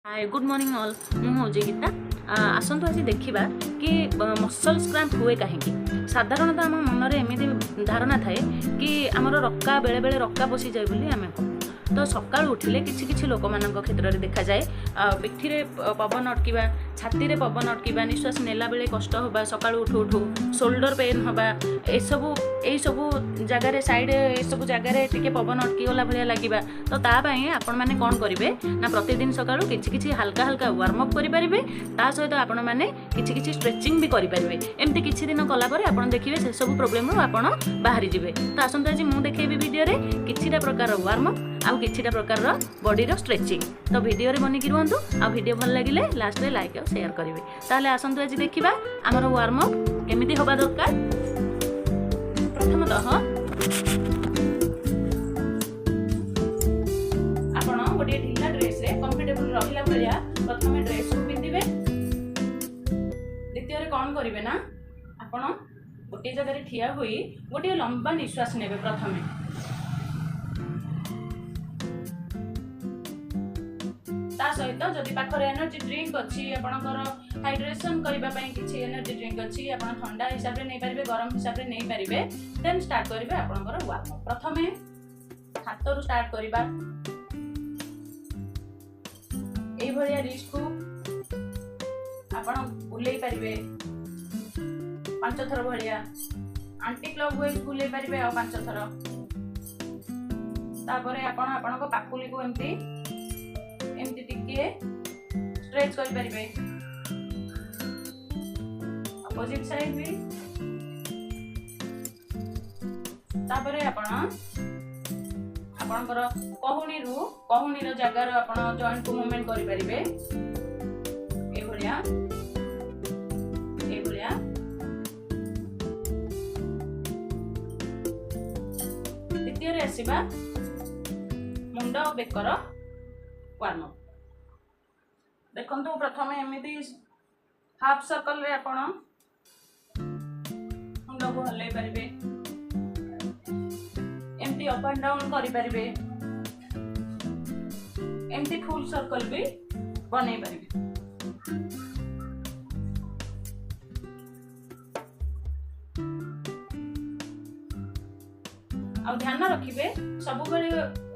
Hi good morning all हूँ गीता आसतु आज देखा कि मसल्स क्रैम्प हुए कहीं साधारणतः आम मन में एमती धारणा थाए कि आमर रक्का बेले बेले रक्का पशि जाए बोली आम कहूँ तो सकाळु उठिले किछि लोक मानक क्षेत्र में देखा जाए पिठी रे पवन अटकिबा छाती रे पवन अटकिबा निश्वास नेला बेले कष्ट होबा सकाळु उठू उठू शोल्डर पेन होबा ए सबु जगार साइड ए सबु जगार टिके पवन अटकी गला भलिया लागिबा तो ता पई आपण माने कोन करिवे ना प्रतिदिन सकाळु किछि हल्का हल्का वार्म अप करि परिबे ता सहित आपण माने किछि स्ट्रेचिंग भी करि परिबे एमती किछि दिन कला परे आपण देखिबे से सब प्रॉब्लम रो आपण बाहरी जिवे तो आसंत आज मु देखेबी वीडियो रे किछिटा प्रकार वार्म अप आउ किछिटा प्रकार रो बॉडी रो स्ट्रेचिंग तो वीडियो रे बनी कि रुहंतु आ वीडियो भल लागिले लास्ट रे लाइक और शेयर करिवे ताले आसंत आज देखिबा हमर वार्म अप केमिति होबा दरकार। प्रथमतः आपण गोटे ढिला ड्रेस रे कंफर्टेबल रहिला भलिया प्रथमे ड्रेस को पिंदिबे द्वितीय रे कोन करिवे ना आपण गोटे जगह रे ठिया होई गोटे लंबा निश्वास नेबे प्रथमे सहित जदि पाखरे एनर्जी ड्रिंक अच्छी आपणकर हाइड्रेशन करबा पई किछि एनर्जी ड्रिंक अच्छी आपण ठंडा हिसाब रे नै परिबे गरम हिसाब रे नै परिबे देन स्टार्ट करिवे आपणकर वार्म अप प्रथमे हाथ रु स्टार्ट करबा एई भलिया रिस्ट को आपण बुलै परिबे 5 थर भलिया एंटी क्लॉकवाइज बुलै परिबे आ 5 थर तापरे आपण आपणको पाकुली को एम्ति टिके स्ट्रेच कर परिबे अपोजिट साइड भी तापरे आपणकर कहूनी रो जगार आपण जॉइंट को मूवमेंट करि परिबे ए भलिया द्वितीय रे आसीबा मुंड और बेकर वार्म अप देखंतु प्रथमे एमिति हाफ सर्कल रे आपण मुंड को हल्ले परिबे एमती अप एंड डाउन करि परिबे एमती फुल सर्कल भी बनै परिबे आ ध्यान रखिबे सब बेले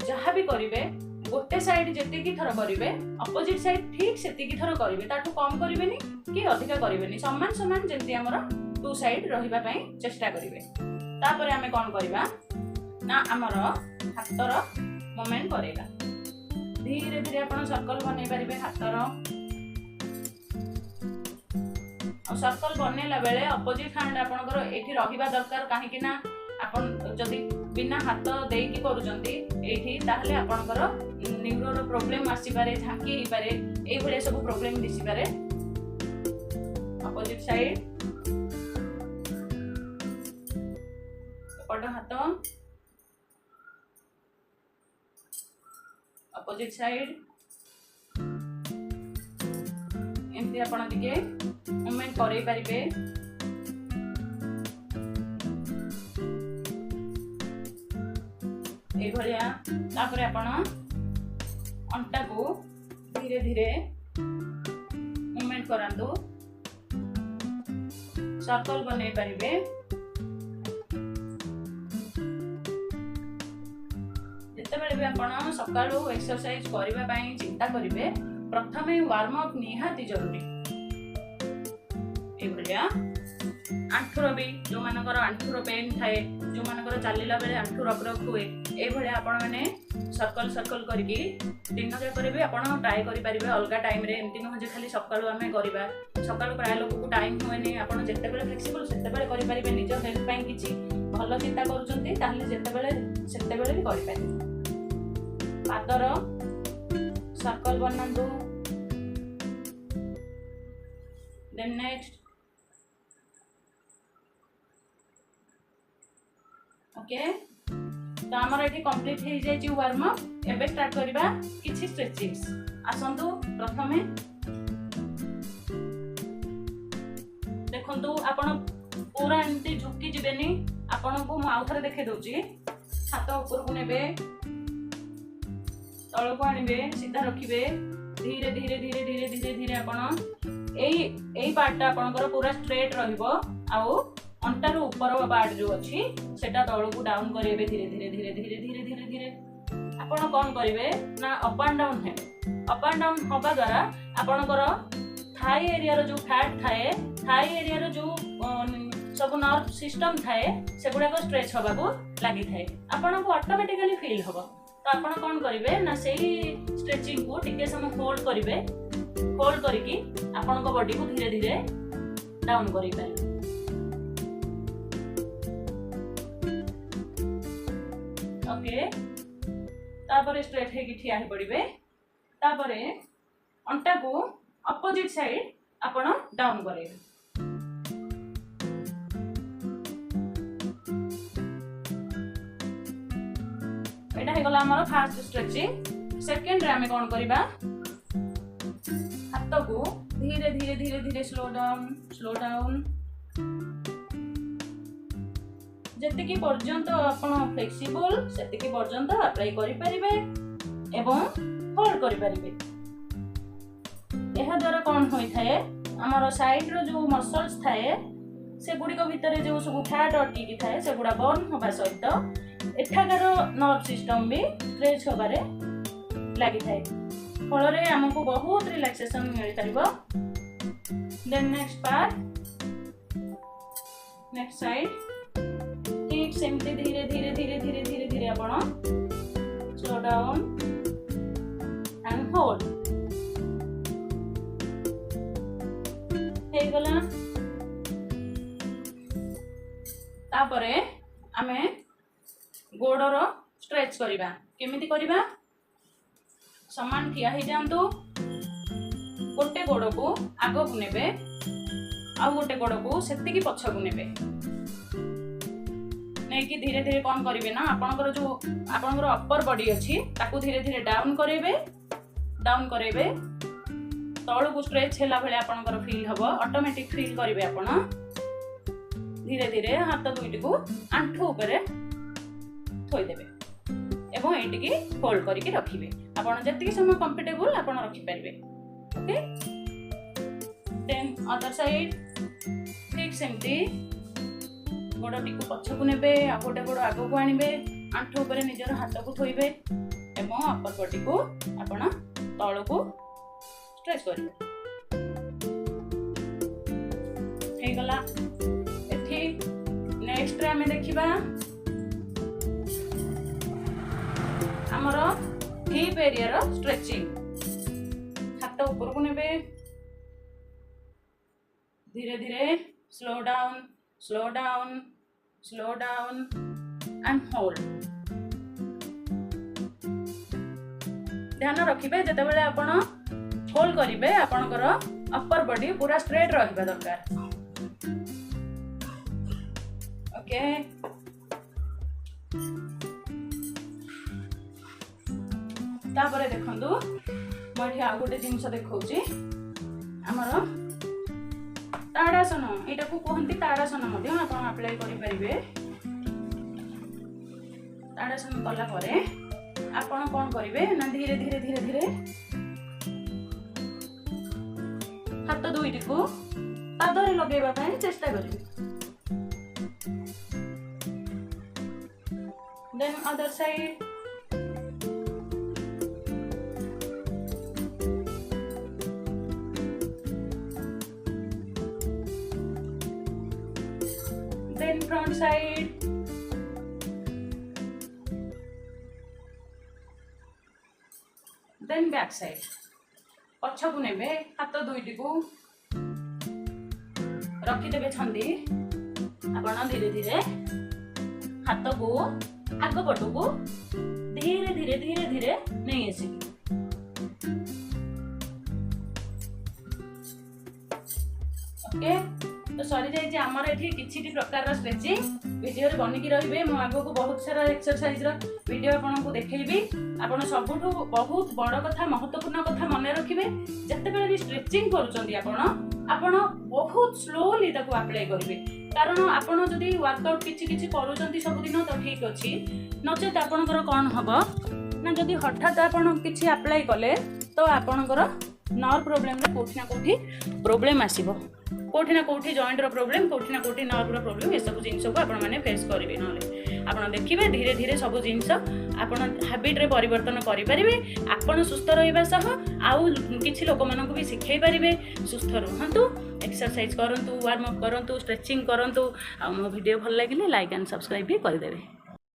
जहाँ भी करिवे गोटे साइड जेतिकी थर करिवे अपोजिट साइड ठीक सेतिकी थर करिवे ताठू कम करिवेनी कि अधिका करिवेनी समान समान जेंति हमर टू साइड रहिबा पई चेष्टा करिवे तापरे हमें कोन करबा ना हमर हाथर मूवमेंट करेगा धीरे धीरे आपण सर्कल बनै परिबे हाथर और सर्कल बनेला बेले अपोजिट हैंड आपनकर एठी रहिबा दरकार काहे कि ना आपण जदि बिना हाथ देकी करूचंती एठी ताहले आपनकर न्यूरो प्रॉब्लम आसी पारे झांकी ही पारे ए भले सब प्रॉब्लम दिसी पारे अपोजिट साइड पट हाथ अपोजिट साइड एमती आपण दिके मूवमेंट करै परिबे ए भलिया तापरे आपण अंटा को धीरे धीरे मूवमेंट करांदो सर्कल बनै परिबे जते बेले भी आपण सकाळो एक्सरसाइज करिबा पई चिंता करिवे प्रथमे वार्म अप निहाती जरूरी ए भलिया आंठुर भी जो मानकर आंठुर पेन थाए जो मानकर चलिला बेले आंठु रक रक हुए ए भले आपण माने सर्कल सर्कल करके दिन जाक भी आपण ट्राई करि परिबे अलगा टाइम रे एमती न जे खाली सकाळु आमे करिबा सकाळु प्राय लोक को टाइम होएनी आपण जेते बेले फ्लेक्सिबल सेते बेले करि परिबे निज हेल्थ पई किछि भलो चिंता करूचंती ताहले जेते बेले सेते बेले भी करि परिबे पादर सर्कल बनांदु देन नेक्स्ट ओके तो आमर एठी कंप्लीट हो जाय वार्म अप एबे स्टार्ट करबा किछि स्ट्रेचिंग्स आसंतु प्रथमे देखंतु आपण पूरा एंती झुकी जिबेनी आपण को आउ थरे देखे दउची हाथ ऊपर को नेबे तळ को आनिबे सीधा रखिबे धीरे धीरे धीरे धीरे धीरे धीरे आपण एई पार्टटा आपणकर पूरा स्ट्रेट रहिबो आउ अंटार ऊपर पार्ट जो अछि सेटा तळकु डाउन करिवे धीरे धीरे धीरे धीरे धीरे धीरे धीरे आपण कोन करिवे ना अप एंड डाउन है अप एंड डाउन होबा द्वारा आपणकर थाई एरिया रो जो फैट थाए थाई एरिया रो जो सब नर्व सिस्टम थाए सेगुडा स्ट्रेच होबा को लागि थाए आपन को ऑटोमेटिकली फील होबो तो आपन कोन करिवे ना सेही स्ट्रेचिंग को टिके समय होल्ड करिवे होल्ड करिकी आपन को बॉडी को धीरे धीरे डाउन करि पारे ओके तापर स्ट्रेट हे की ठिया हे पड़िबे तापर अंटा को अपोजिट साइड आपण डाउन करेबे एटा हे गला हमर फास्ट स्ट्रेचिंग सेकंड रे हमें कोन करबा हाथ को धीरे धीरे धीरे धीरे स्लो डाउन जति की पर्यंत आपण फ्लेक्सिबल सेति की पर्यंत अप्लाई करि परिबे एवं होल्ड करि परिबे एहा द्वारा कोन होई थाए हमर साइड रो जो मसल्स थाए से गुडी को भीतर जो सब फैट अटकी की थाए से गुडा बर्न होबा सहित एठाकार नर्व सिस्टम भी स्ट्रेच होबारे लागि थाए फल रे हमको बहुत रिलैक्सेशन मिल परिबो then next part next side ठीक सेमती धीरे धीरे धीरे धीरे धीरे धीरे आपण स्लो डाउन एंड होल्ड हे गला तापरे आमे गोडर स्ट्रेच करिबा केमिति करिबा समान ठिया हे जांतु गोटे गोड़ को आगो को नेबे आ गोटे गोड़ को सेति की पछ को नेबे नहीं कि धीरे धीरे कौन करिवे ना आपनकर जो आपनकर अपर बॉडी अछि ताकू धीरे धीरे डाउन करेबे तळ को स्ट्रेच हैला भले आपनकर फील हबो ऑटोमेटिक फील करिवे आपण धीरे धीरे हाथ दुईटी को आंठू ऊपर थोई देबे एवं एटी की होल्ड करके रखिबे आपण जति समय कंफर्टेबल आपण रखि परिबे ओके देन अदर साइड ठीक सेमती गोड़ टी को पछ को नेबे आ गोटे गोड़ आगो को आनिबे आंठू ऊपर निजर हाथ को थोइबे एवं अपर बॉडी को आपण तळ को स्ट्रेच करिबे हे गला एठी नेक्स्ट रे हमें देखिबा हमर हिप एरिया रो स्ट्रेचिंग हाथ ऊपर को नेबे धीरे धीरे स्लो डाउन एंड होल्ड ध्यान रखिबे जते बेले आपण होल्ड करिवे आपनकर अपर बॉडी पूरा स्ट्रेट रहबा दरकार ओके तापरे देखंतु मठी आ गोटे जिंस देखौची हमर ताड़ासन एटा को कहंती ताड़ासन मध्ये आपण अप्लाई करि परिबे ताड़ासन कला परे आपण कोन करिवे ना धीरे धीरे धीरे धीरे हाथ दुईटी को पादरे लगेबा पय चेष्टा करिवे then other side then front side then back side पछ को नेबे हाथ दुईटी को रखि देबे छंदी आपण धीरे धीरे हाथ को आग पट को धीरे धीरे धीरे धीरे नहीं आसी ओके तो सरी जाइए आमर ये किसी प्रकार स्ट्रेचिंग वीडियो रे बनिकी रहिबे मो आगो को बहुत सारा एक्सरसाइज रो वीडियो आपन को देखैबी आपन सबुठु बहुत बड़ कथा महत्वपूर्ण कथा मन रखिबे जते बेले भी स्ट्रेचिंग करूचंदी आपन बहुत स्लोली ताको अप्लाई करिवे कारण आपन जदी वर्कआउट किछि करूचंदी सब दिन तो ठीक अछि नचेत आपनकर कोन हबो ना जदी हठात आपन किछि अप्लाई कले तो आपणकर नर्व प्रोब्लेम कोठी ना कोठी प्रोब्लेम आसीबो कोठी ना कोठी जॉइंट रो प्रोब्लेम कोठी ना कोठी नर्व रो प्रोब्लेम ए सब जिंस को आपण माने फेस करिवे नले आपण देखिबे धीरे धीरे सब जिंस आपण हैबिट रे परिवर्तन करि परिबे आपण सुस्थ रहिबा सह आउ किछि लोक मानक भी सिखै परिबे सुस्थ रहंतु एक्सरसाइज करंतु वार्म अप करंतु स्ट्रेचिंग करंतु आ मो वीडियो भल लागिले लाइक एंड सब्सक्राइब भी कर देबे।